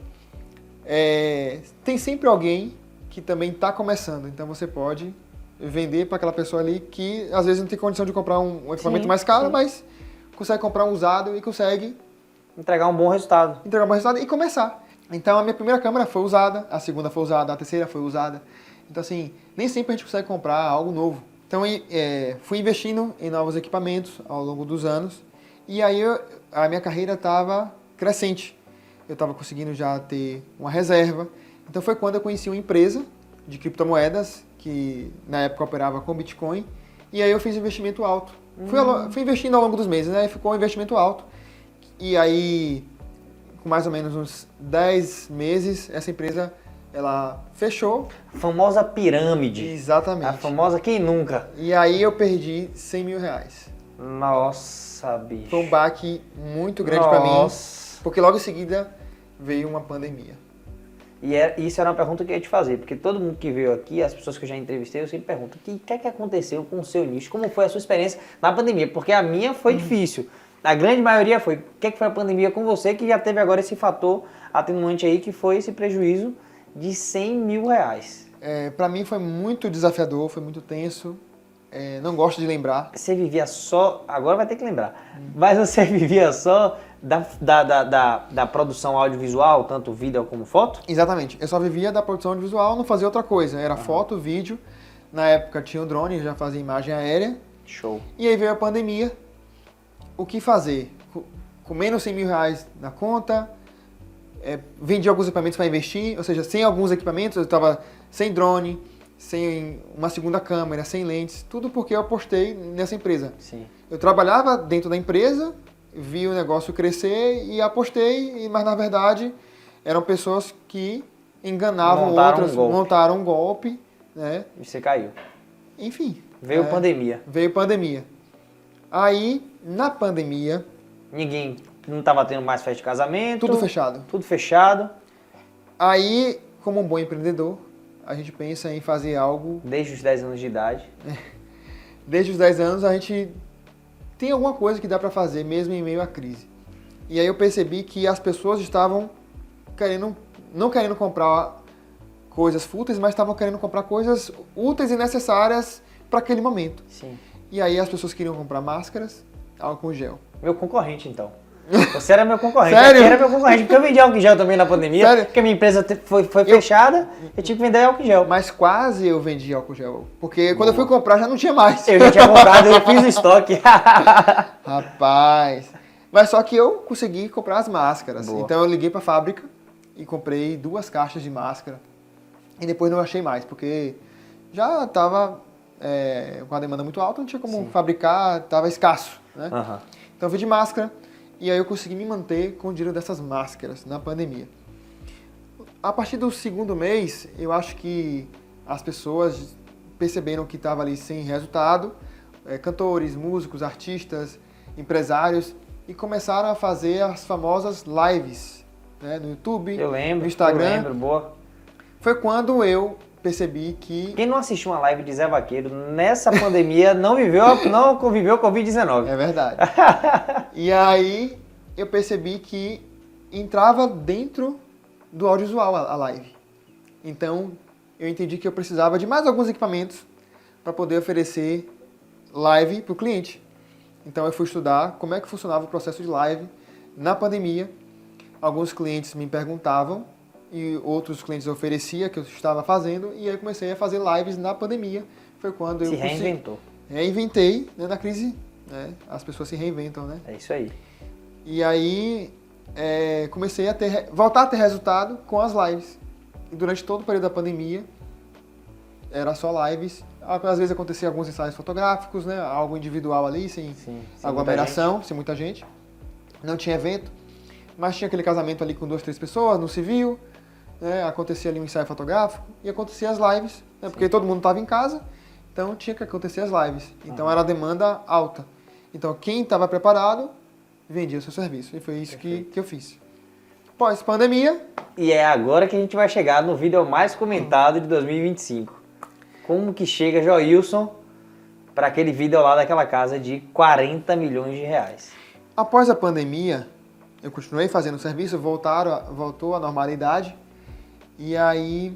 tem sempre alguém que também está começando. Então você pode vender para aquela pessoa ali que às vezes não tem condição de comprar um equipamento mais caro, mas consegue comprar um usado e consegue entregar um bom resultado. Entregar um bom resultado e começar. Então a minha primeira câmera foi usada, a segunda foi usada, a terceira foi usada. Então assim, nem sempre a gente consegue comprar algo novo. Então fui investindo em novos equipamentos ao longo dos anos e aí a minha carreira estava crescente. Eu estava conseguindo já ter uma reserva. Então foi quando eu conheci uma empresa de criptomoedas que na época operava com Bitcoin e aí eu fiz investimento alto. Fui investindo ao longo dos meses, né? E ficou um investimento alto. E aí, com mais ou menos uns 10 meses, essa empresa, ela fechou. A famosa pirâmide. Exatamente. A famosa quem nunca. E aí eu perdi 100 mil reais. Nossa, bicho. Foi um baque muito grande pra mim, porque logo em seguida veio uma pandemia. E isso era uma pergunta que eu ia te fazer, porque todo mundo que veio aqui, as pessoas que eu já entrevistei, eu sempre pergunto, o que é que aconteceu com o seu nicho? Como foi a sua experiência na pandemia? Porque a minha foi difícil. A grande maioria foi. O que foi a pandemia com você que já teve agora esse fator atenuante aí, que foi esse prejuízo de 100 mil reais? Para mim foi muito desafiador, foi muito tenso. Não gosto de lembrar. Você vivia só... Agora vai ter que lembrar. Mas você vivia só da produção audiovisual, tanto vídeo como foto? Exatamente. Eu só vivia da produção audiovisual, não fazia outra coisa. Era foto, vídeo. Na época tinha o drone, já fazia imagem aérea. Show. E aí veio a pandemia. O que fazer? Com menos 100 mil reais na conta, vendi alguns equipamentos para investir, ou seja, sem alguns equipamentos, eu estava sem drone, sem uma segunda câmera, sem lentes, tudo porque eu apostei nessa empresa. Sim. Eu trabalhava dentro da empresa, vi o negócio crescer e apostei, mas na verdade eram pessoas que enganavam outras, montaram um golpe, né? E você caiu. Enfim. Veio pandemia. Veio pandemia. Aí, na pandemia... Ninguém, não estava tendo mais festa de casamento. Tudo fechado. Tudo fechado. Aí, como um bom empreendedor, a gente pensa em fazer algo... Desde os 10 anos de idade. Desde os 10 anos, a gente tem alguma coisa que dá para fazer, mesmo em meio à crise. E aí eu percebi que as pessoas estavam não querendo comprar coisas fúteis, mas estavam querendo comprar coisas úteis e necessárias para aquele momento. Sim. E aí as pessoas queriam comprar máscaras, álcool gel. Meu concorrente, então. Você era meu concorrente. Sério? Aqui era meu concorrente, porque eu vendi álcool gel também na pandemia. Sério? Porque a minha empresa foi fechada, eu tive que vender álcool gel. Mas quase eu vendi álcool gel. Porque quando eu fui comprar já não tinha mais. Eu já tinha comprado, eu fiz o estoque. Rapaz. Mas só que eu consegui comprar as máscaras. Boa. Então eu liguei para a fábrica e comprei 2 caixas de máscara. E depois não achei mais, porque já estava com a demanda muito alta, não tinha como fabricar, estava escasso. Né? Uhum. Então eu vendi máscara E aí eu consegui me manter com o dinheiro dessas máscaras na pandemia. A partir do segundo mês, eu acho que as pessoas perceberam que estava ali sem resultado, cantores, músicos, artistas, empresários, e começaram a fazer as famosas lives, né, no YouTube, no Instagram. Eu lembro, boa. Foi quando eu percebi que... Quem não assistiu uma live de Zé Vaqueiro nessa pandemia não conviveu com Covid-19. É verdade. E aí eu percebi que entrava dentro do audiovisual a live. Então eu entendi que eu precisava de mais alguns equipamentos para poder oferecer live para o cliente. Então eu fui estudar como é que funcionava o processo de live na pandemia. Alguns clientes me perguntavam e outros clientes ofereciam que eu estava fazendo, e aí eu comecei a fazer lives na pandemia. Foi quando eu reinventou. Reinventei, né, na crise, né? As pessoas se reinventam, né? É isso aí. E aí comecei a voltar a ter resultado com as lives. E durante todo o período da pandemia, era só lives. Às vezes acontecia alguns ensaios fotográficos, né? Algo individual ali, sem aglomeração, sem muita gente. Não tinha evento, mas tinha aquele casamento ali com 2, 3 pessoas, no civil, né? Acontecia ali um ensaio fotográfico e acontecia as lives, né? Porque todo mundo estava em casa, então tinha que acontecer as lives. Então era demanda alta. Então quem estava preparado vendia o seu serviço. E foi isso que eu fiz. Pós-pandemia... E é agora que a gente vai chegar no vídeo mais comentado de 2025. Como que chega Joilson para aquele vídeo lá daquela casa de 40 milhões de reais? Após a pandemia, eu continuei fazendo o serviço, voltou à normalidade. E aí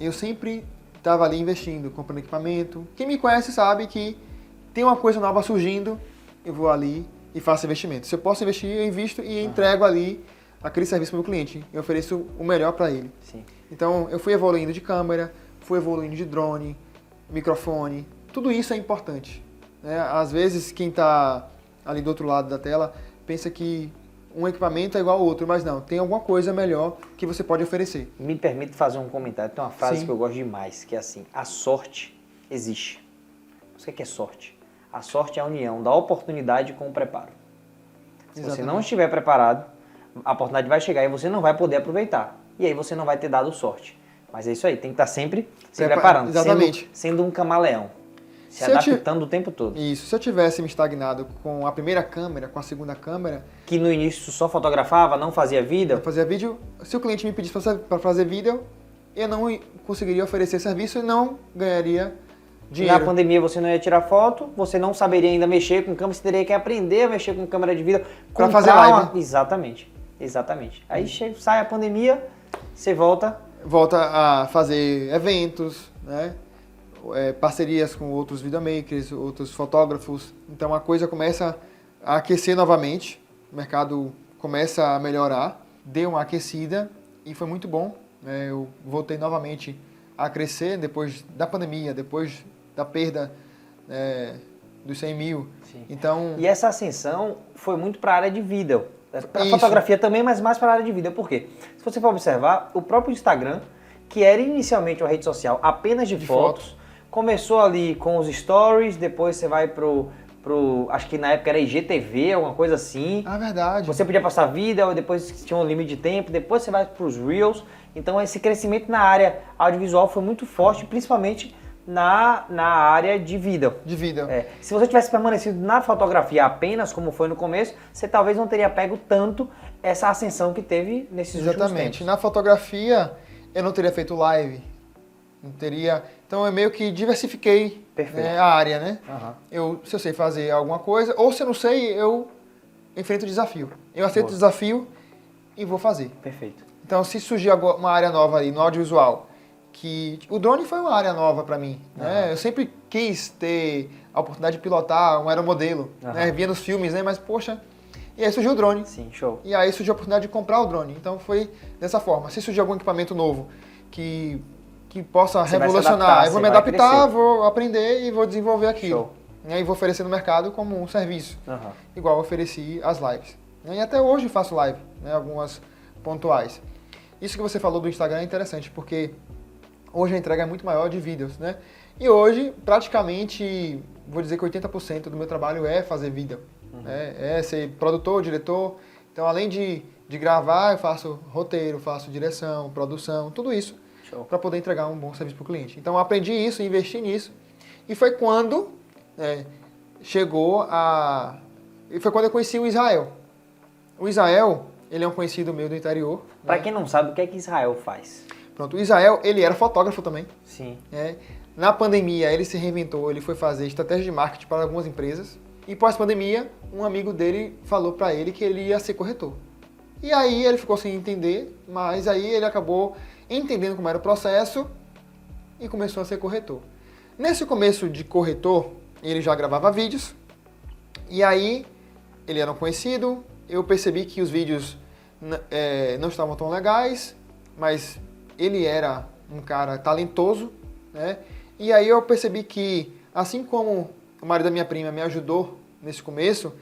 eu sempre estava ali investindo, comprando equipamento. Quem me conhece sabe que tem uma coisa nova surgindo, eu vou ali e faço investimento. Se eu posso investir, eu invisto e entrego ali aquele serviço para o meu cliente. Eu ofereço o melhor para ele. Sim. Então eu fui evoluindo de câmera, fui evoluindo de drone, microfone. Tudo isso é importante, né? Às vezes quem está ali do outro lado da tela pensa que um equipamento é igual ao outro, mas não, tem alguma coisa melhor que você pode oferecer. Me permite fazer um comentário. Tem uma frase Sim. que eu gosto demais, que é assim: a sorte existe. O que é sorte? A sorte é a união da oportunidade com o preparo. Se você não estiver preparado, a oportunidade vai chegar e você não vai poder aproveitar. E aí você não vai ter dado sorte. Mas é isso aí, tem que estar sempre se preparando. Exatamente. Sendo um camaleão. Se adaptando o tempo todo. Isso. Se eu tivesse me estagnado com a primeira câmera, com a segunda câmera... Que no início só fotografava, não fazia vídeo. Não fazia vídeo. Se o cliente me pedisse para fazer vídeo, eu não conseguiria oferecer serviço e não ganharia dinheiro. Na pandemia você não ia tirar foto, você não saberia ainda mexer com câmera, você teria que aprender a mexer com câmera de vídeo. Para fazer live. Exatamente. Aí sai a pandemia, você volta a fazer eventos, né? Parcerias com outros videomakers, outros fotógrafos. Então a coisa começa a aquecer novamente, o mercado começa a melhorar, deu uma aquecida e foi muito bom. Eu voltei novamente a crescer depois da pandemia, depois da perda dos 100 mil. Sim. Então, e essa ascensão foi muito para a área de vídeo. Para a fotografia também, mas mais para a área de vídeo. Por quê? Se você for observar, o próprio Instagram, que era inicialmente uma rede social apenas de fotos, começou ali com os stories, depois você vai pro acho que na época era IGTV, alguma coisa assim. Ah, verdade. Você podia passar vídeo, depois tinha um limite de tempo, depois você vai para os Reels. Então esse crescimento na área audiovisual foi muito forte, principalmente na área de vídeo. Se você tivesse permanecido na fotografia apenas, como foi no começo, você talvez não teria pego tanto essa ascensão que teve nesses últimos tempos. Exatamente. Na fotografia, eu não teria feito live. Não teria... Então eu meio que diversifiquei a área, né? Uhum. Se eu sei fazer alguma coisa, ou se eu não sei, eu enfrento o desafio. Eu aceito o desafio e vou fazer. Perfeito. Então se surgir uma área nova aí no audiovisual, que o drone foi uma área nova para mim, né? Eu sempre quis ter a oportunidade de pilotar um aeromodelo, né? Via nos filmes, né? Mas poxa, e aí surgiu o drone. Sim, show. E aí surgiu a oportunidade de comprar o drone. Então foi dessa forma. Se surgir algum equipamento novo que possa revolucionar, eu vou me adaptar, vou aprender e vou desenvolver aquilo. Show. E vou oferecer no mercado como um serviço, igual eu ofereci as lives. E até hoje faço live, né? Algumas pontuais. Isso que você falou do Instagram é interessante, porque hoje a entrega é muito maior de vídeos, né? E hoje, praticamente, vou dizer que 80% do meu trabalho é fazer vídeo. Ser produtor, diretor. Então, além de gravar, eu faço roteiro, faço direção, produção, tudo isso para poder entregar um bom serviço para o cliente. Então, eu aprendi isso, investi nisso. E foi quando foi quando eu conheci o Israel. O Israel, ele é um conhecido meu do interior. Pra quem não sabe, o que é que Israel faz? Pronto, o Israel, ele era fotógrafo também. Sim. Na pandemia, ele se reinventou, ele foi fazer estratégia de marketing para algumas empresas. E pós-pandemia, um amigo dele falou para ele que ele ia ser corretor. E aí ele ficou sem entender, mas aí ele acabou entendendo como era o processo e começou a ser corretor. Nesse começo de corretor, ele já gravava vídeos. E aí, ele era um conhecido, eu percebi que os vídeos não estavam tão legais, mas ele era um cara talentoso, né? E aí eu percebi que, assim como o marido da minha prima me ajudou nesse começo,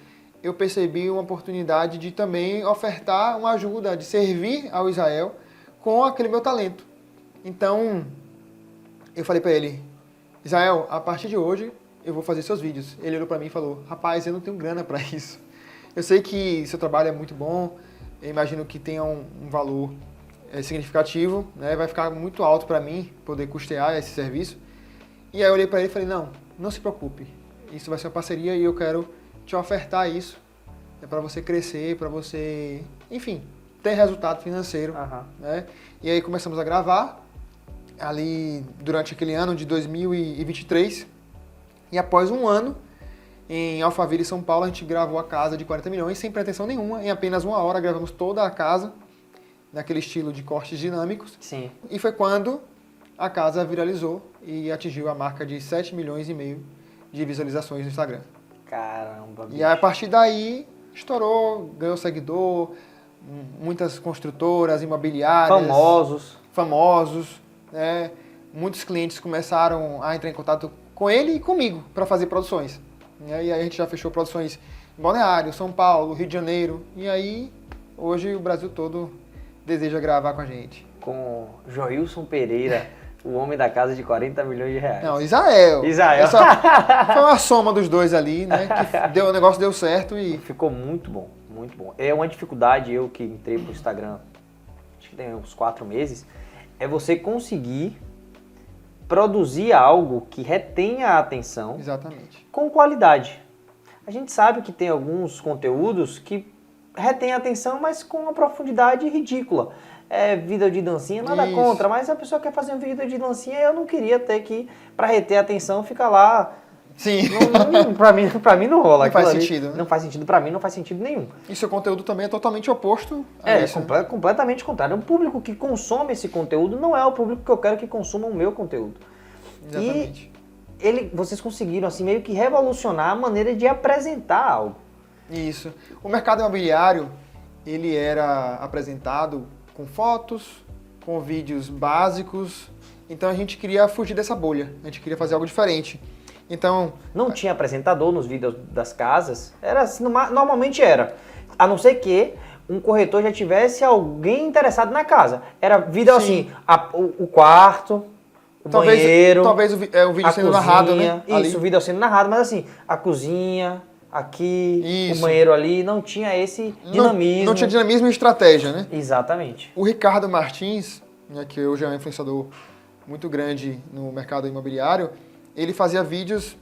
eu percebi uma oportunidade de também ofertar uma ajuda, de servir ao Israel com aquele meu talento. Então, eu falei para ele, Israel, a partir de hoje eu vou fazer seus vídeos. Ele olhou para mim e falou, rapaz, eu não tenho grana para isso. Eu sei que seu trabalho é muito bom, eu imagino que tenha um valor significativo, né? Vai ficar muito alto para mim poder custear esse serviço. E aí eu olhei para ele e falei, não se preocupe, isso vai ser uma parceria e eu quero te ofertar isso para você crescer, para você, enfim, ter resultado financeiro. Né? E aí começamos a gravar ali durante aquele ano de 2023 e após um ano em Alphaville, São Paulo, a gente gravou a casa de 40 milhões sem pretensão nenhuma, em apenas uma hora gravamos toda a casa naquele estilo de cortes dinâmicos. Sim. E foi quando a casa viralizou e atingiu a marca de 7 milhões e meio de visualizações no Instagram. Caramba, bicho. E aí, a partir daí, estourou, ganhou seguidor, muitas construtoras, imobiliárias. Famosos, né? Muitos clientes começaram a entrar em contato com ele e comigo para fazer produções. E aí a gente já fechou produções em Balneário, São Paulo, Rio de Janeiro. E aí, hoje o Brasil todo deseja gravar com a gente. Com Joilson Pereira, o homem da casa de 40 milhões de reais. Não, Israel. Foi uma soma dos dois ali, né? Que o negócio deu certo e... Ficou muito bom, muito bom. É uma dificuldade, eu que entrei pro Instagram, acho que tem uns 4 meses, é você conseguir produzir algo que retenha a atenção. Exatamente. Com qualidade. A gente sabe que tem alguns conteúdos que retém a atenção, mas com uma profundidade ridícula. Vídeo de dancinha, nada Isso. contra, mas a pessoa quer fazer um vídeo de dancinha, eu não queria ter que, para reter a atenção, ficar lá. Sim. Pra mim não rola. Não faz ali sentido, né? Não faz sentido, pra mim não faz sentido nenhum. E seu conteúdo também é totalmente oposto a isso. Completamente contrário. O público que consome esse conteúdo não é o público que eu quero que consuma o meu conteúdo. Exatamente. E vocês conseguiram, assim, meio que revolucionar a maneira de apresentar algo. Isso. O mercado imobiliário, ele era apresentado com fotos, com vídeos básicos. Então a gente queria fugir dessa bolha. A gente queria fazer algo diferente. Então... Não tinha apresentador nos vídeos das casas. Era assim, normalmente era. A não ser que um corretor já tivesse alguém interessado na casa. Era vídeo assim, o quarto, o banheiro, talvez o vídeo sendo cozinha, narrado, né? Isso, Ali. o vídeo sendo narrado, mas assim, a cozinha, aqui, Isso. o banheiro ali, não tinha esse dinamismo. Não tinha dinamismo e estratégia, né? Exatamente. O Ricardo Martins, né, que hoje é um influenciador muito grande no mercado imobiliário, ele fazia vídeos,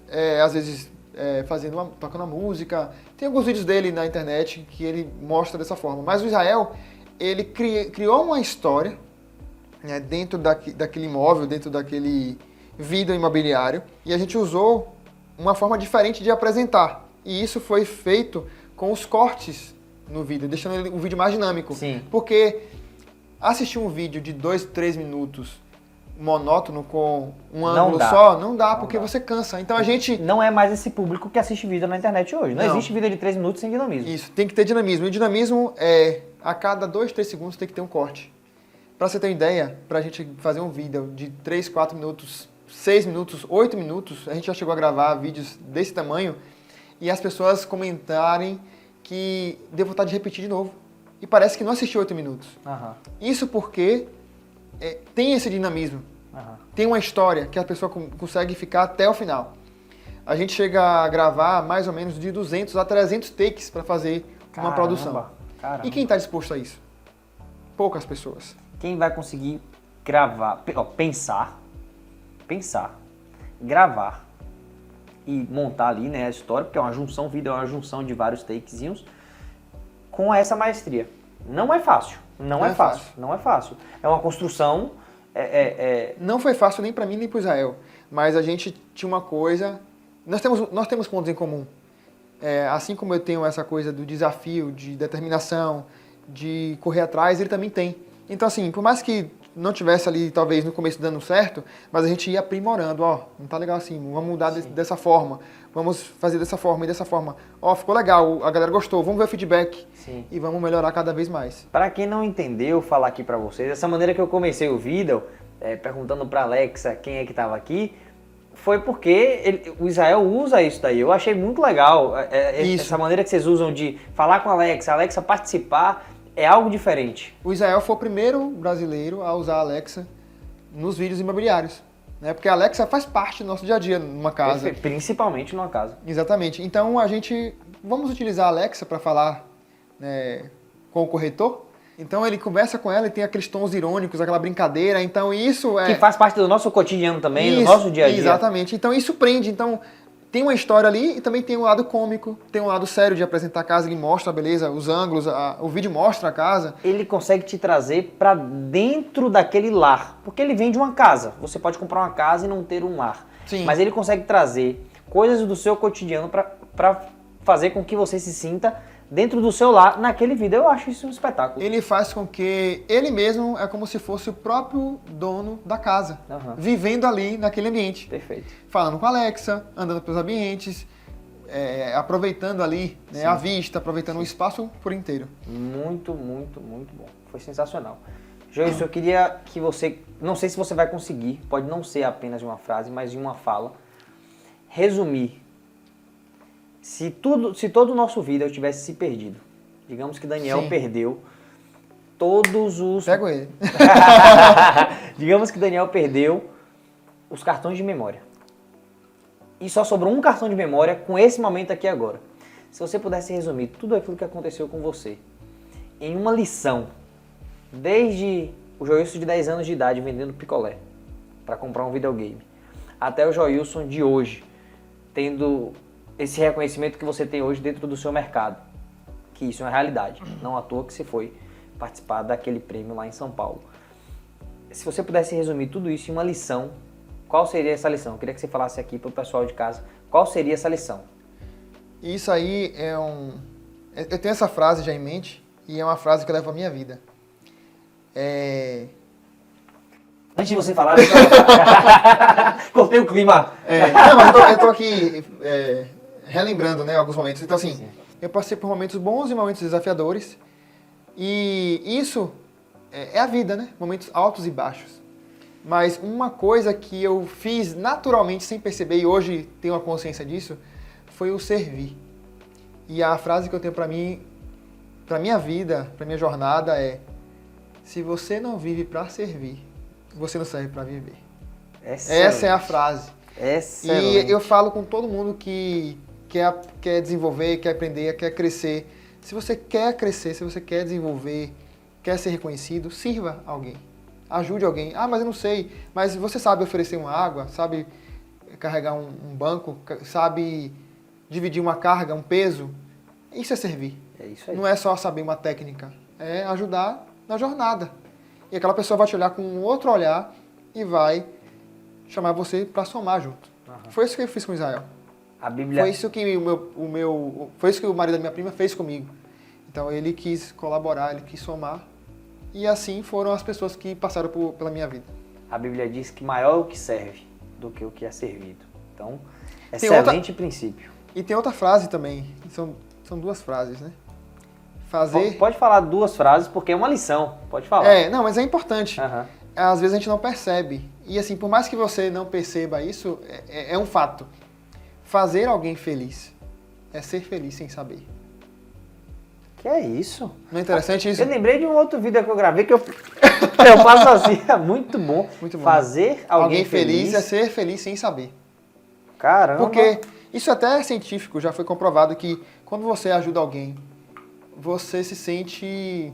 às vezes, tocando uma música. Tem alguns vídeos dele na internet que ele mostra dessa forma. Mas o Israel, ele criou uma história, né, dentro daquele imóvel, dentro daquele vídeo imobiliário, e a gente usou uma forma diferente de apresentar. E isso foi feito com os cortes no vídeo, deixando o vídeo mais dinâmico. Sim. Porque assistir um vídeo de 2, 3 minutos monótono com um ângulo só, não dá, porque você cansa. Então a gente... Não é mais esse público que assiste vídeo na internet hoje. Não existe vídeo de 3 minutos sem dinamismo. Isso, tem que ter dinamismo. E o dinamismo é, a cada 2, 3 segundos tem que ter um corte. Pra você ter uma ideia, pra gente fazer um vídeo de 3, 4 minutos, 6 minutos, 8 minutos, a gente já chegou a gravar vídeos desse tamanho, e as pessoas comentarem que deu vontade de repetir de novo. E parece que não assistiu 8 minutos. Aham. Isso porque tem esse dinamismo. Aham. Tem uma história que a pessoa consegue ficar até o final. A gente chega a gravar mais ou menos de 200 a 300 takes para fazer uma produção. Caramba. E quem está disposto a isso? Poucas pessoas. Quem vai conseguir gravar, pensar, gravar e montar ali, né, a história, porque é uma junção, vídeo é uma junção de vários takezinhos, com essa maestria. Não é fácil, não é fácil. É uma construção... Não foi fácil nem para mim nem para o Israel, mas a gente tinha uma coisa... Nós temos pontos em comum. Assim como eu tenho essa coisa do desafio, de determinação, de correr atrás, ele também tem. Então, assim, por mais que não tivesse ali, talvez, no começo dando certo, mas a gente ia aprimorando. Não tá legal assim, vamos mudar dessa forma, vamos fazer dessa forma e dessa forma. Ficou legal, a galera gostou, vamos ver o feedback. Sim. E vamos melhorar cada vez mais. Para quem não entendeu, falar aqui para vocês, essa maneira que eu comecei o vídeo, perguntando para Alexa quem é que estava aqui, foi porque o Israel usa isso daí. Eu achei muito legal essa maneira que vocês usam de falar com a Alexa participar, é algo diferente. O Israel foi o primeiro brasileiro a usar a Alexa nos vídeos imobiliários, né? Porque a Alexa faz parte do nosso dia a dia numa casa. Principalmente numa casa. Exatamente. Então vamos utilizar a Alexa para falar, né, com o corretor. Então ele conversa com ela e tem aqueles tons irônicos, aquela brincadeira. Então isso que faz parte do nosso cotidiano também, do nosso dia a dia. Exatamente. Então isso prende. Então tem uma história ali e também tem um lado cômico, tem um lado sério de apresentar a casa. Ele mostra a beleza, os ângulos, o vídeo mostra a casa. Ele consegue te trazer para dentro daquele lar, porque ele vem de uma casa. Você pode comprar uma casa e não ter um lar. Sim. Mas ele consegue trazer coisas do seu cotidiano para fazer com que você se sinta dentro do seu lar naquele vídeo. Eu acho isso um espetáculo. Ele faz com que ele mesmo é como se fosse o próprio dono da casa, vivendo ali naquele ambiente. Perfeito. Falando com a Alexa, andando pelos ambientes, aproveitando ali, né, a vista, aproveitando o espaço por inteiro. Muito, muito, muito bom. Foi sensacional. Joilson, eu queria que você, não sei se você vai conseguir, pode não ser apenas uma frase, mas em uma fala, resumir. Se todo o nosso vídeo tivesse se perdido, digamos que Daniel perdeu todos os... Pego ele. Digamos que Daniel perdeu os cartões de memória. E só sobrou um cartão de memória com esse momento aqui agora. Se você pudesse resumir tudo aquilo que aconteceu com você em uma lição, desde o Joilson de 10 anos de idade vendendo picolé para comprar um videogame, até o Joilson de hoje, tendo esse reconhecimento que você tem hoje dentro do seu mercado, que isso é uma realidade, não à toa que você foi participar daquele prêmio lá em São Paulo. Se você pudesse resumir tudo isso em uma lição, qual seria essa lição? Eu queria que você falasse aqui para o pessoal de casa, qual seria essa lição? Isso aí eu tenho essa frase já em mente, e é uma frase que eu levo para a minha vida. Antes de você falar... Cortei o clima. Eu tô aqui relembrando, né, alguns momentos. Então, assim, eu passei por momentos bons e momentos desafiadores. E isso é a vida, né? Momentos altos e baixos. Mas uma coisa que eu fiz naturalmente, sem perceber, e hoje tenho a consciência disso, foi o servir. E a frase que eu tenho pra mim, pra minha vida, pra minha jornada é: se você não vive pra servir, você não serve pra viver. Excelente. Essa é a frase. Excelente. E eu falo com todo mundo que quer desenvolver, quer aprender, quer crescer. Se você quer crescer, se você quer desenvolver, quer ser reconhecido, sirva alguém. Ajude alguém. Mas eu não sei. Mas você sabe oferecer uma água, sabe carregar um banco, sabe dividir uma carga, um peso. Isso é servir. É isso aí. Não é só saber uma técnica. É ajudar na jornada. E aquela pessoa vai te olhar com um outro olhar e vai chamar você para somar junto. Foi isso que eu fiz com Israel. A Bíblia... Foi isso que foi isso que o marido da minha prima fez comigo. Então ele quis colaborar, ele quis somar. E assim foram as pessoas que passaram pela minha vida. A Bíblia diz que maior é o que serve do que o que é servido. Então, excelente princípio. E tem outra frase também. São duas frases, né? Fazer... Pode falar duas frases, porque é uma lição. Pode falar. Não, mas é importante. Às vezes a gente não percebe. E assim, por mais que você não perceba isso, é um fato. Fazer alguém feliz é ser feliz sem saber. Que é isso? Não é interessante isso? Eu lembrei de um outro vídeo que eu gravei que eu faço assim. É muito bom. Muito bom. Fazer alguém feliz é ser feliz sem saber. Caramba. Porque Isso até é científico, já foi comprovado que quando você ajuda alguém, você se sente,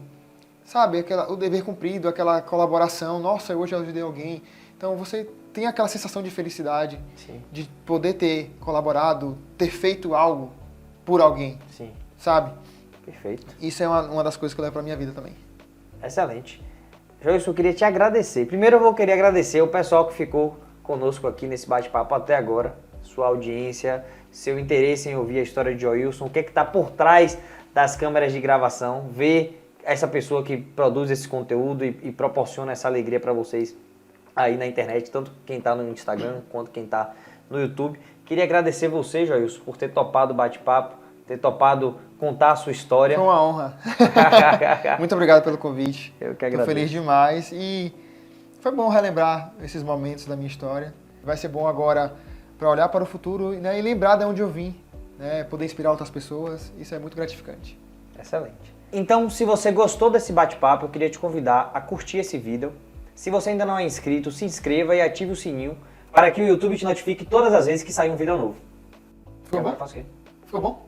sabe, o dever cumprido, aquela colaboração. Nossa, hoje eu ajudei alguém. Então você tem aquela sensação de felicidade, Sim. de poder ter colaborado, ter feito algo por alguém, Sim, sabe? perfeito. Isso é uma das coisas que eu levo pra minha vida também. Excelente. Joilson, eu queria te agradecer. Primeiro eu vou querer agradecer o pessoal que ficou conosco aqui nesse bate-papo até agora, sua audiência, seu interesse em ouvir a história de Joilson, o que é que está por trás das câmeras de gravação, ver essa pessoa que produz esse conteúdo e proporciona essa alegria para vocês aí na internet, tanto quem está no Instagram quanto quem está no YouTube. Queria agradecer você, Joilson, por ter topado o bate-papo, ter topado contar a sua história. Foi uma honra. Muito obrigado pelo convite. Eu que Estou agradeço. feliz demais e foi bom relembrar esses momentos da minha história. Vai ser bom agora para olhar para o futuro, né, e lembrar de onde eu vim, né, poder inspirar outras pessoas. Isso é muito gratificante. Excelente. Então, se você gostou desse bate-papo, eu queria te convidar a curtir esse vídeo. Se você ainda não é inscrito, se inscreva e ative o sininho para que o YouTube te notifique todas as vezes que sair um vídeo novo. Ficou E agora bom? faço o quê? Ficou bom?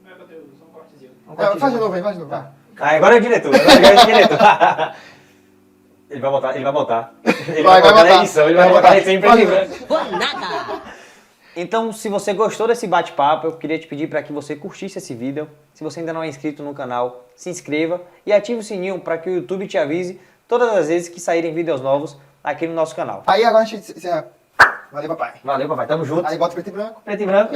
Vai bater só um cortezinho. Faz de novo aí, faz de novo. Vai. Ah, agora é o diretor. Agora é o diretor. Ele vai botar. Ele vai botar na botar. edição, ele vai Vai botar botar. isso em preto e branco. Vou nada! Então, se você gostou desse bate-papo, eu queria te pedir para que você curtisse esse vídeo. Se você ainda não é inscrito no canal, se inscreva e ative o sininho para que o YouTube te avise todas as vezes que saírem vídeos novos aqui no nosso canal. Aí agora a gente encerra. Valeu, papai. Valeu, papai. Tamo junto. Aí bota preto e branco. Preto e branco.